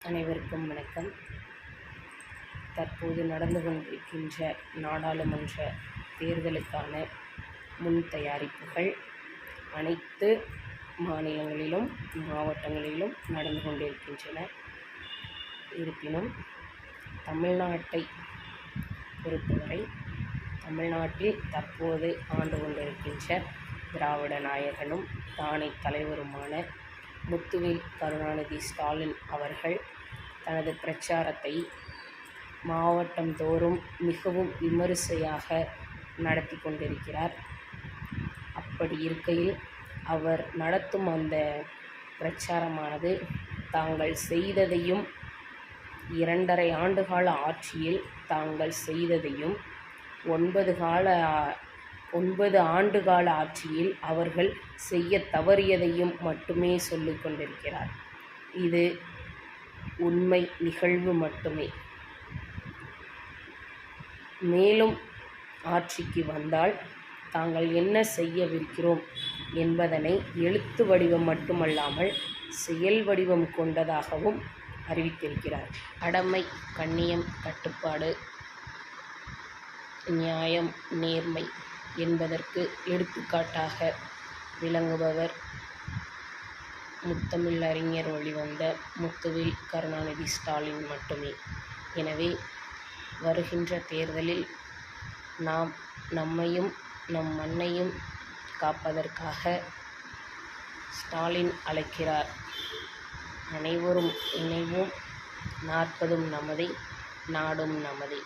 அனைவருக்கும் வணக்கம். தற்போது நடந்து கொண்டிருக்கின்ற நாடாளுமன்ற தேர்தலுக்கான முன் தயாரிப்புகள் அனைத்து மாநிலங்களிலும் மாவட்டங்களிலும் நடந்து கொண்டிருக்கின்றன. இருப்பினும் தமிழ்நாட்டை பொறுத்தவரை தமிழ்நாட்டில் தற்போது ஆண்டு கொண்டிருக்கின்ற திராவிட நாயகனும் தானை தலைவருமான முத்துவேல் கருணாநிதி ஸ்டாலின் அவர்கள் தனது பிரச்சாரத்தை மாவட்டம் தோறும் மிகவும் விமரிசையாக நடத்தி கொண்டிருக்கிறார். அப்படி இருக்கையில் அவர் நடத்தும் அந்த பிரச்சாரமானது தாங்கள் செய்ததையும் 2.5 ஆண்டுகால ஆட்சியில் தாங்கள் செய்ததையும் 9 ஆண்டுகால ஆட்சியில் அவர்கள் செய்ய தவறியதையும் மட்டுமே சொல்லிக் கொண்டிருக்கிறார். இது உண்மை நிகழ்வு மட்டுமே. மேலும் ஆட்சிக்கு வந்தால் தாங்கள் என்ன செய்யவிருக்கிறோம் என்பதனை எழுத்து வடிவம் மட்டுமல்லாமல் செயல் வடிவம் கொண்டதாகவும் அறிவித்திருக்கிறார். கடமை, கண்ணியம், கட்டுப்பாடு, நியாயம், நேர்மை என்பதற்கு எடுத்துக்காட்டாக விளங்குபவர் முத்தமிழ் அறிஞர் வழிவந்த முத்துவேல் கருணாநிதி ஸ்டாலின் மட்டுமே. எனவே வருகின்ற தேர்தலில் நாம் நம்மையும் நம் மண்ணையும் காப்பதற்காக ஸ்டாலின் அழைக்கிறார். அனைவரும் இணைவோம். 40 நமதே, நாடும் நமதே.